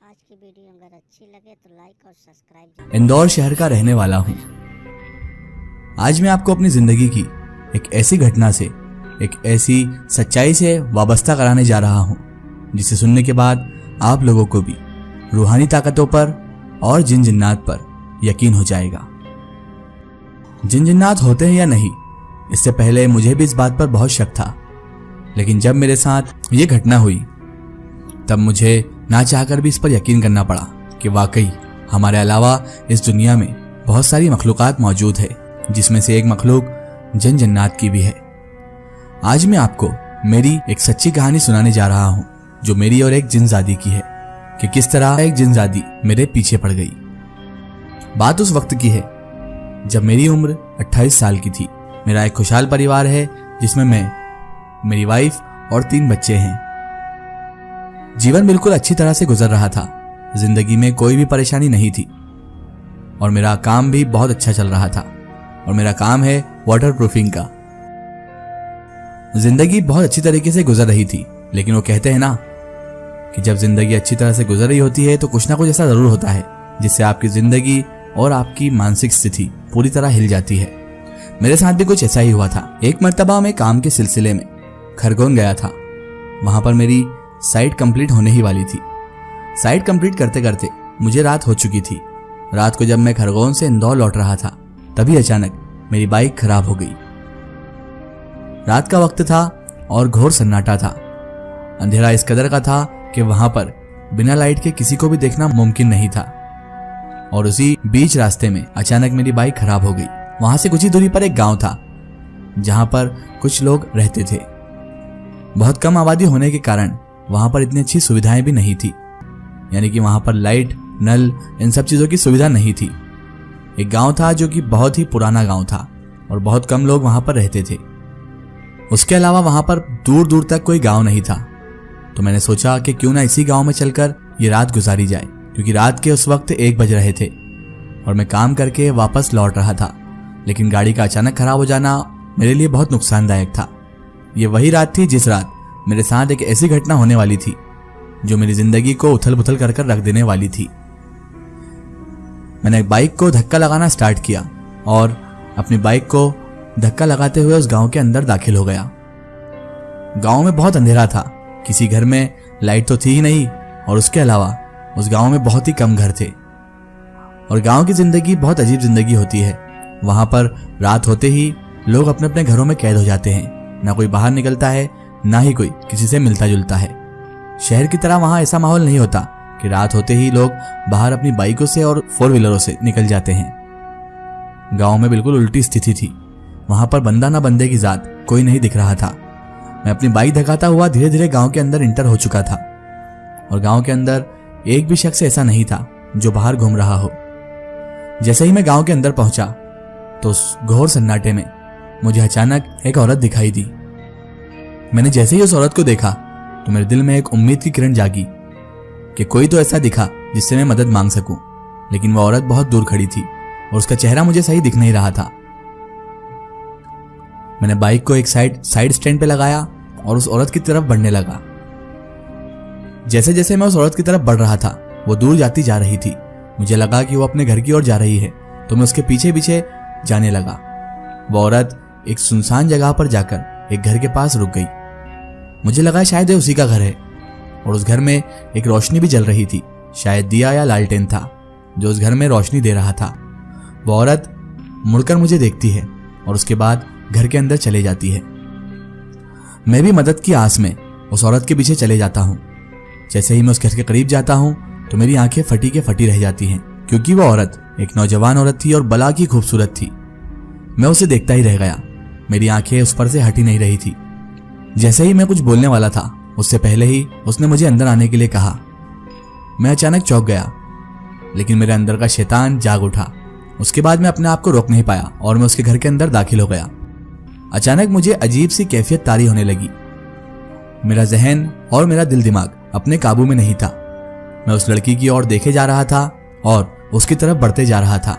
आज की वीडियो अगर अच्छी लगे तो लाइक और सब्सक्राइब। इंदौर शहर का रहने वाला हूँ। आज मैं आपको अपनी जिंदगी की एक ऐसी घटना से, एक ऐसी सच्चाई से वाबस्ता कराने जा रहा हूँ जिसे सुनने के बाद आप लोगों को भी रूहानी ताकतों पर और जिन जिन्नात पर यकीन हो जाएगा। जिन जिन्नात होते हैं या नहीं, इससे पहले मुझे भी इस बात पर बहुत शक था, लेकिन जब मेरे साथ ये घटना हुई तब मुझे ना चाहकर भी इस पर यकीन करना पड़ा कि वाकई हमारे अलावा इस दुनिया में बहुत सारी मखलूकात मौजूद है, जिसमें से एक मखलूक जिन जिन्नात की भी है। आज मैं आपको मेरी एक सच्ची कहानी सुनाने जा रहा हूँ जो मेरी और एक जिनजादी की है कि किस तरह एक जिनजादी मेरे पीछे पड़ गई। बात उस वक्त की है जब मेरी उम्र 28 साल की थी। मेरा एक खुशहाल परिवार है जिसमें मैं, मेरी वाइफ और 3 बच्चे हैं। जीवन बिल्कुल अच्छी तरह से गुजर रहा था। जिंदगी में कोई भी परेशानी नहीं थी और मेरा काम भी बहुत अच्छा चल रहा था। और मेरा काम है वाटरप्रूफिंग का। जिंदगी बहुत अच्छी तरीके से गुजर रही थी, लेकिन वो कहते हैं ना कि जब जिंदगी अच्छी तरह से गुजर रही होती है तो कुछ ना कुछ ऐसा जरूर होता है जिससे आपकी जिंदगी और आपकी मानसिक स्थिति पूरी तरह हिल जाती है। मेरे साथ भी कुछ ऐसा ही हुआ था। एक मर्तबा मैं काम के सिलसिले में खरगोन गया था। वहां पर मेरी साइट कंप्लीट होने ही वाली थी। साइट कंप्लीट करते करते मुझे रात हो चुकी थी। रात को जब मैं खरगोन से इंदौर लौट रहा था तभी अचानक मेरी बाइक खराब हो गई। रात का वक्त था और घोर सन्नाटा था। अंधेरा इस कदर का था कि वहां पर बिना लाइट के किसी को भी देखना मुमकिन नहीं था। और उसी बीच रास्ते में अचानक मेरी बाइक खराब हो गई। वहां से कुछ ही दूरी पर एक गांव था जहां पर कुछ लोग रहते थे। बहुत कम आबादी होने के कारण वहां पर इतनी अच्छी सुविधाएं भी नहीं थी, यानी कि वहां पर लाइट, नल, इन सब चीजों की सुविधा नहीं थी। एक गांव था जो कि बहुत ही पुराना गांव था और बहुत कम लोग वहां पर रहते थे। उसके अलावा वहां पर दूर दूर तक कोई गांव नहीं था। तो मैंने सोचा कि क्यों ना इसी गांव में चलकर ये रात गुजारी जाए, क्योंकि रात के उस वक्त 1 बज रहे थे और मैं काम करके वापस लौट रहा था। लेकिन गाड़ी का अचानक खराब हो जाना मेरे लिए बहुत नुकसानदायक था। ये वही रात थी जिस रात मेरे साथ एक ऐसी घटना होने वाली थी जो मेरी जिंदगी को उथल पुथल कर रख देने वाली थी। मैंने बाइक को धक्का लगाना स्टार्ट किया और अपनी बाइक को धक्का लगाते हुए उस गांव के अंदर दाखिल हो गया। गांव में बहुत अंधेरा था, किसी घर में लाइट तो थी ही नहीं और उसके अलावा उस गांव में बहुत ही कम घर थे। और गांव की जिंदगी बहुत अजीब जिंदगी होती है। वहां पर रात होते ही लोग अपने अपने घरों में कैद हो जाते हैं। ना कोई बाहर निकलता है, ना ही कोई किसी से मिलता जुलता है। शहर की तरह वहां ऐसा माहौल नहीं होता कि रात होते ही लोग बाहर अपनी बाइकों से और 4 व्हीलरों से निकल जाते हैं। गांव में बिल्कुल उल्टी स्थिति थी। वहां पर बंदा ना बंदे की जात कोई नहीं दिख रहा था। मैं अपनी बाइक धकाता हुआ धीरे धीरे गांव के अंदर इंटर हो चुका था और गांव के अंदर एक भी शख्स ऐसा नहीं था जो बाहर घूम रहा हो। जैसे ही मैं गांव के अंदर पहुंचा तो उस घोर सन्नाटे में मुझे अचानक एक औरत दिखाई दी। मैंने जैसे ही उस औरत को देखा तो मेरे दिल में एक उम्मीद की किरण जागी कि कोई तो ऐसा दिखा जिससे मैं मदद मांग सकूं। लेकिन वह औरत बहुत दूर खड़ी थी और उसका चेहरा मुझे सही दिख नहीं रहा था। मैंने बाइक को एक साइड स्टैंड पे लगाया और उस औरत की तरफ बढ़ने लगा। जैसे जैसे मैं उस औरत की तरफ बढ़ रहा था वो दूर जाती जा रही थी। मुझे लगा कि वो अपने घर की ओर जा रही है, तो मैं उसके पीछे पीछे जाने लगा। वो औरत एक सुनसान जगह पर जाकर एक घर के पास रुक गई। मुझे लगा शायद ये उसी का घर है और उस घर में एक रोशनी भी जल रही थी। शायद दिया या लालटेन था जो उस घर में रोशनी दे रहा था। वो औरत मुड़कर मुझे देखती है और उसके बाद घर के अंदर चले जाती है। मैं भी मदद की आस में उस औरत के पीछे चले जाता हूँ। जैसे ही मैं उस घर के करीब जाता हूँ तो मेरी आंखें फटी के फटी रह जाती हैं, क्योंकि वो औरत एक नौजवान औरत थी और बला की खूबसूरत थी। मैं उसे देखता ही रह गया। मेरी आंखें उस पर से हटी नहीं रही थी। जैसे ही मैं कुछ बोलने वाला था उससे पहले ही उसने मुझे अंदर आने के लिए कहा। मैं अचानक चौंक गया, लेकिन मेरे अंदर का शैतान जाग उठा। उसके बाद मैं अपने आप को रोक नहीं पाया और मैं उसके घर के अंदर दाखिल हो गया। अचानक मुझे अजीब सी कैफियत तारी होने लगी। मेरा जहन और मेरा दिल दिमाग अपने काबू में नहीं था। मैं उस लड़की की ओर देखे जा रहा था और उसकी तरफ बढ़ते जा रहा था।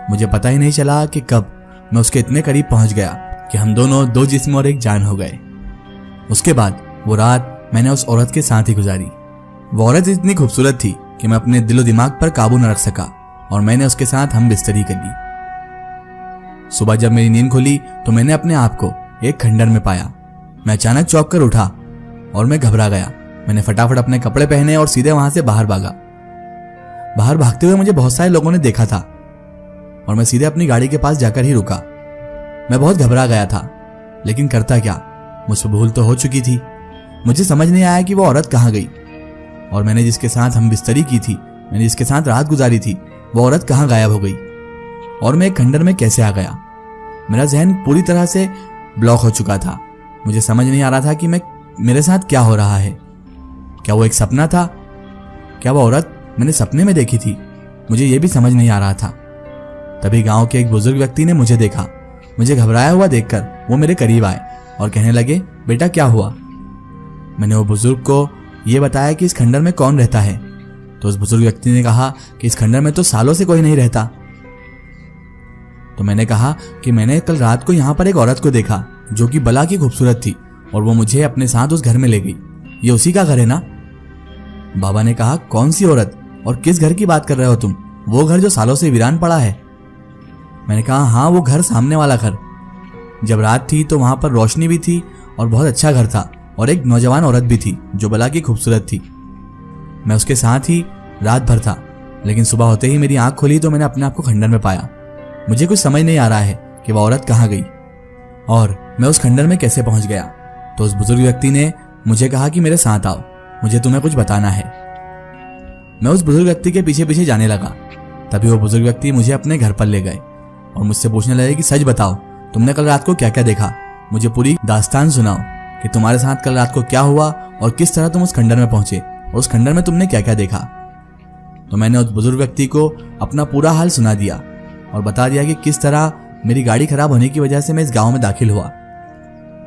मुझे पता ही नहीं चला कि कब मैं उसके इतने करीब पहुंच गया कि हम दोनों 2 जिस्म और एक जान हो गए। उसके बाद वो रात मैंने उस औरत के साथ ही गुजारी। वो औरत इतनी खूबसूरत थी कि मैं अपने दिलो दिमाग पर काबू न रख सका और मैंने उसके साथ हम बिस्तरी कर ली। सुबह जब मेरी नींद खुली तो मैंने अपने आप को एक खंडर में पाया। मैं अचानक चौंक कर उठा और मैं घबरा गया। मैंने फटाफट अपने कपड़े पहने और सीधे वहां से बाहर भागा। बाहर भागते हुए मुझे बहुत सारे लोगों ने देखा था और मैं सीधे अपनी गाड़ी के पास जाकर ही रुका। मैं बहुत घबरा गया था, लेकिन करता क्या, मुझसे भूल तो हो चुकी थी। मुझे समझ नहीं आया कि वो औरत कहाँ गई और मैंने जिसके साथ हम बिस्तरी की थी, मैंने जिसके साथ रात गुजारी थी, वो औरत कहाँ गायब हो गई और मैं एक खंडर में कैसे आ गया। मेरा जहन पूरी तरह से ब्लॉक हो चुका था। मुझे समझ नहीं आ रहा था कि मेरे साथ क्या हो रहा है। क्या वो एक सपना था? क्या वो औरत मैंने सपने में देखी थी? मुझे ये भी समझ नहीं आ रहा था। तभी गांव के एक बुजुर्ग व्यक्ति ने मुझे देखा। मुझे घबराया हुआ देखकर वो मेरे करीब आए और कहने लगे, बेटा क्या हुआ? मैंने वो बुजुर्ग को ये बताया कि इस खंडर में कौन रहता है। तो उस बुजुर्ग व्यक्ति ने कहा कि इस खंडर में तो सालों से कोई नहीं रहता। तो मैंने कहा कि मैंने कल रात को यहाँ पर एक औरत को देखा जो कि बला की खूबसूरत थी और वो मुझे अपने साथ उस घर में ले गई। ये उसी का घर है ना? बाबा ने कहा, कौन सी औरत और किस घर की बात कर रहे हो तुम? वो घर जो सालों से वीरान पड़ा है। मैंने कहा, हाँ वो घर, सामने वाला घर। जब रात थी तो वहां पर रोशनी भी थी और बहुत अच्छा घर था और एक नौजवान औरत भी थी जो बला की खूबसूरत थी। मैं उसके साथ ही रात भर था, लेकिन सुबह होते ही मेरी आंख खुली तो मैंने अपने आप को खंडर में पाया। मुझे कुछ समझ नहीं आ रहा है कि वह औरत कहाँ गई और मैं उस खंडर में कैसे पहुंच गया। तो उस बुजुर्ग व्यक्ति ने मुझे कहा कि मेरे साथ आओ, मुझे तुम्हें कुछ बताना है। मैं उस बुजुर्ग व्यक्ति के पीछे पीछे जाने लगा। तभी वो बुजुर्ग व्यक्ति मुझे अपने घर पर ले गए और मुझसे पूछने लगे कि सच बताओ, तुमने कल रात को क्या क्या देखा? मुझे पूरी दास्तान सुनाओ कि तुम्हारे साथ कल रात को क्या हुआ और किस तरह तुम उस खंडर में पहुंचे और उस खंडर में तुमने क्या क्या देखा। तो मैंने उस बुजुर्ग व्यक्ति को अपना पूरा हाल सुना दिया और बता दिया कि किस तरह मेरी गाड़ी खराब होने की वजह से मैं इस गांव में दाखिल हुआ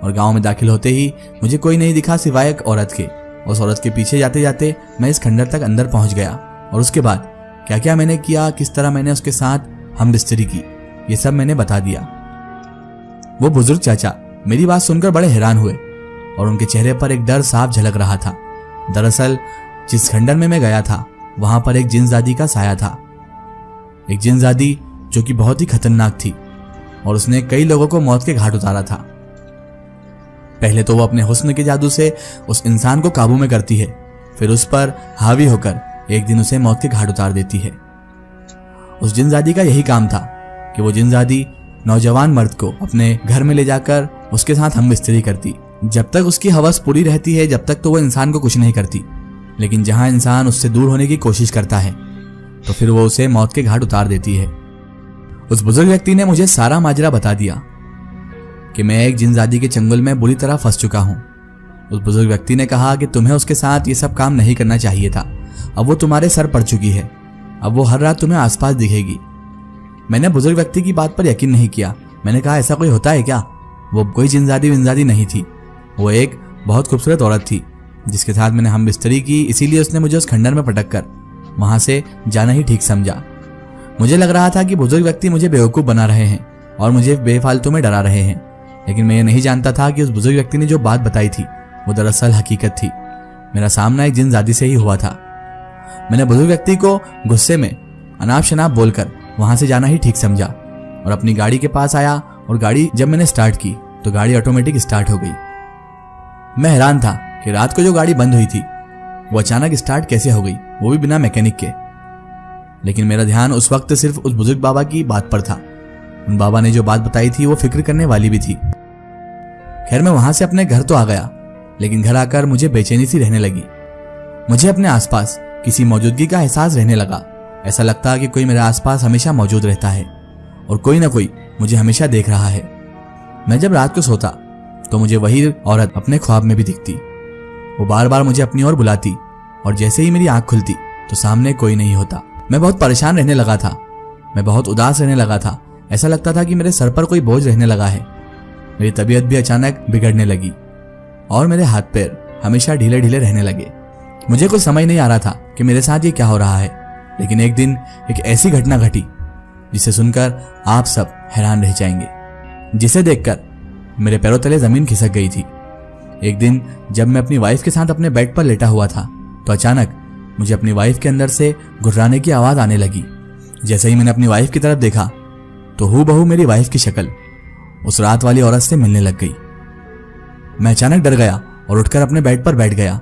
और गांव में दाखिल होते ही मुझे कोई नहीं दिखा सिवाय एक औरत के। उस औरत के पीछे जाते जाते मैं इस खंडर तक अंदर पहुंच गया और उसके बाद क्या क्या मैंने किया, किस तरह मैंने उसके साथ हम बिस्तरी की, ये सब मैंने बता दिया। वो बुजुर्ग चाचा मेरी बात सुनकर बड़े हैरान हुए और उनके चेहरे पर एक डर साफ झलक रहा था। दरअसल जिस खंडर में मैं गया था वहां पर एक जिनजादी का साया था। एक जिनजादी जो कि बहुत ही खतरनाक थी और उसने कई लोगों को मौत के घाट उतारा था। पहले तो वो अपने हुस्न के जादू से उस इंसान को काबू में करती है, फिर उस पर हावी होकर एक दिन उसे मौत के घाट उतार देती है। उस जिनजादी का यही काम था कि वो जिनजादी नौजवान मर्द को अपने घर में ले जाकर उसके साथ हम बिस्तरी करती। जब तक उसकी हवस पूरी रहती है, जब तक तो वो इंसान को कुछ नहीं करती, लेकिन जहां इंसान उससे दूर होने की कोशिश करता है तो फिर वो उसे मौत के घाट उतार देती है। उस बुजुर्ग व्यक्ति ने मुझे सारा माजरा बता दिया कि मैं एक जिनजादी के चंगुल में बुरी तरह फंस चुका हूं। उस बुजुर्ग व्यक्ति ने कहा कि तुम्हें उसके साथ ये सब काम नहीं करना चाहिए था। अब वो तुम्हारे सर पड़ चुकी है, अब वो हर रात तुम्हें आसपास दिखेगी। मैंने बुजुर्ग व्यक्ति की बात पर यकीन नहीं किया। मैंने कहा, ऐसा कोई होता है क्या? वो कोई जिनजादी विनजादी नहीं थी, वो एक बहुत खूबसूरत औरत थी जिसके साथ मैंने हम बिस्तरी की, इसीलिए उसने मुझे उस खंडर में पटक कर वहां से जाना ही ठीक समझा। मुझे लग रहा था कि बुजुर्ग व्यक्ति मुझे बेवकूफ बना रहे हैं और मुझे बेफालतू में डरा रहे हैं, लेकिन मैं ये नहीं जानता था कि उस बुजुर्ग व्यक्ति ने जो बात बताई थी वो दरअसल हकीकत थी। मेरा सामना एक जिनजादी से ही हुआ था। मैंने बुजुर्ग व्यक्ति को गुस्से में अनाप शनाप बोलकर वहां से जाना ही ठीक समझा और अपनी गाड़ी के पास आया और गाड़ी जब मैंने स्टार्ट की तो गाड़ी ऑटोमेटिक स्टार्ट हो गई। मैं हैरान था कि रात को जो गाड़ी बंद हुई थी वो अचानक स्टार्ट कैसे हो गई, वो भी बिना मैकेनिक के। लेकिन मेरा ध्यान उस वक्त सिर्फ उस बुजुर्ग बाबा की बात पर था। उन बाबा ने जो बात बताई थी वो फिक्र करने वाली भी थी। खैर मैं वहां से अपने घर तो आ गया, लेकिन घर आकर मुझे बेचैनी सी रहने लगी। मुझे अपने आसपास किसी मौजूदगी का एहसास रहने लगा। ऐसा लगता कि कोई मेरे आसपास हमेशा मौजूद रहता है और कोई ना कोई मुझे हमेशा देख रहा है। मैं जब रात को सोता तो मुझे वही औरत अपने ख्वाब में भी दिखती। वो बार बार मुझे अपनी ओर बुलाती और जैसे ही मेरी आंख खुलती तो सामने कोई नहीं होता। मैं बहुत परेशान रहने लगा था, मैं बहुत उदास रहने लगा था। ऐसा लगता था कि मेरे सर पर कोई बोझ रहने लगा है। मेरी तबीयत भी अचानक बिगड़ने लगी और मेरे हाथ पैर हमेशा ढीले ढीले रहने लगे। मुझे कुछ समझ नहीं आ रहा था कि मेरे साथ ये क्या हो रहा है, लेकिन एक दिन एक ऐसी घटना घटी जिसे सुनकर आप सब हैरान रह जाएंगे, जिसे देखकर मेरे पैरों तले जमीन खिसक गई थी। एक दिन जब मैं अपनी वाइफ के साथ अपने बेड पर लेटा हुआ था तो अचानक मुझे अपनी वाइफ के अंदर से गुर्राने की आवाज आने लगी। जैसे ही मैंने अपनी वाइफ की तरफ देखा तो हूबहू मेरी वाइफ की शक्ल उस रात वाली औरत से मिलने लग गई। मैं अचानक डर गया और उठकर अपने बेड पर बैठ गया।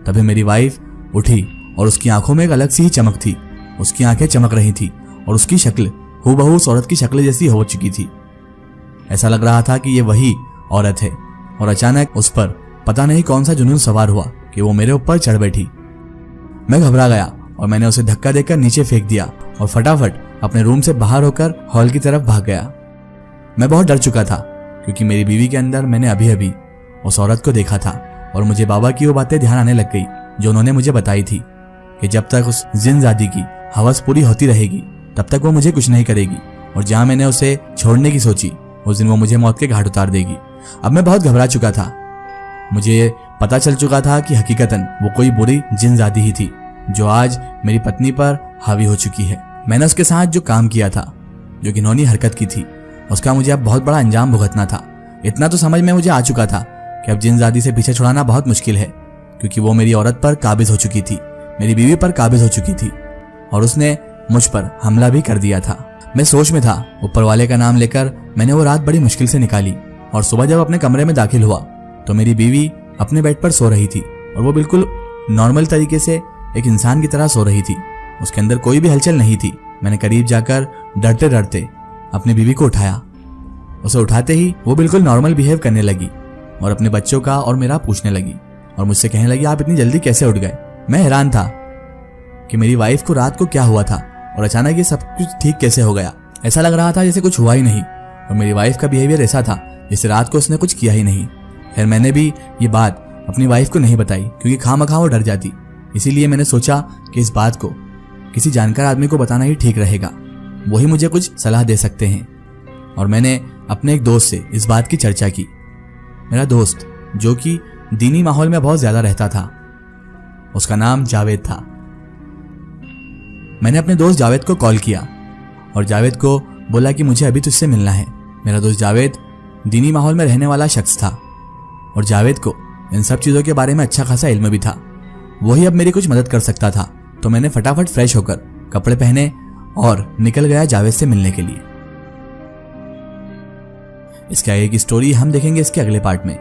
तभी मेरी वाइफ उठी और उसकी आंखों में एक अलग सी ही चमक थी। उसकी आंखें चमक रही थी और उसकी शक्ल हूबहू उस औरत की शक्ल जैसी हो चुकी थी। ऐसा लग रहा था कि ये वही औरत है। और अचानक उस पर पता नहीं कौन सा जुनून सवार हुआ कि वो मेरे ऊपर चढ़ बैठी। मैं घबरा गया और मैंने उसे धक्का देकर नीचे फेंक दिया और फटाफट अपने रूम से बाहर होकर हॉल की तरफ भाग गया। मैं बहुत डर चुका था क्योंकि मेरी बीवी के अंदर मैंने अभी अभी उस औरत को देखा था और मुझे बाबा की वो बातें ध्यान आने लग गई जो उन्होंने मुझे बताई थी कि जब तक उस जिनजादी की हवस पूरी होती रहेगी तब तक वो मुझे कुछ नहीं करेगी और जहां मैंने उसे छोड़ने की सोची उस दिन वो मुझे मौत के घाट उतार देगी। अब मैं बहुत घबरा चुका था। मुझे पता चल चुका था कि हकीकतन वो कोई बुरी जिनजादी ही थी जो आज मेरी पत्नी पर हावी हो चुकी है। मैंने उसके साथ जो काम किया था, जो घिनौनी हरकत की थी, उसका मुझे अब बहुत बड़ा अंजाम भुगतना था। इतना तो समझ में मुझे आ चुका था कि अब जिनजादी से पीछे छुड़ाना बहुत मुश्किल है क्योंकि वो मेरी औरत पर काबिज हो चुकी थी, मेरी बीवी पर काबिज हो चुकी थी और उसने मुझ पर हमला भी कर दिया था। मैं सोच में था। ऊपर वाले का नाम लेकर मैंने वो रात बड़ी मुश्किल से निकाली और सुबह जब अपने कमरे में दाखिल हुआ तो मेरी बीवी अपने बेड पर सो रही थी और वो बिल्कुल नॉर्मल तरीके से एक इंसान की तरह सो रही थी। उसके अंदर कोई भी हलचल नहीं थी। मैंने करीब जाकर डरते डरते अपनी बीवी को उठाया। उसे उठाते ही वो बिल्कुल नॉर्मल बिहेव करने लगी और अपने बच्चों का और मेरा पूछने लगी और मुझसे कहने लगी, आप इतनी जल्दी कैसे उठ गए? मैं हैरान था कि मेरी वाइफ को रात को क्या हुआ था और अचानक ये सब कुछ ठीक कैसे हो गया। ऐसा लग रहा था जैसे कुछ हुआ ही नहीं और मेरी वाइफ का बिहेवियर ऐसा था जैसे रात को उसने कुछ किया ही नहीं। खैर मैंने भी ये बात अपनी वाइफ को नहीं बताई क्योंकि खामखा वो डर जाती। इसीलिए मैंने सोचा कि इस बात को किसी जानकार आदमी को बताना ही ठीक रहेगा, वही मुझे कुछ सलाह दे सकते हैं। और मैंने अपने एक दोस्त से इस बात की चर्चा की। मेरा दोस्त जो कि दीनी माहौल में बहुत ज्यादा रहता था, उसका नाम जावेद था। मैंने अपने दोस्त जावेद को कॉल किया और जावेद को बोला कि मुझे अभी तुझसे मिलना है। मेरा दोस्त जावेद दीनी माहौल में रहने वाला शख्स था और जावेद को इन सब चीजों के बारे में अच्छा खासा इल्म भी था। वही अब मेरी कुछ मदद कर सकता था। तो मैंने फटाफट फ्रेश होकर कपड़े पहने और निकल गया जावेद से मिलने के लिए। इसके आगे की स्टोरी हम देखेंगे इसके अगले पार्ट में।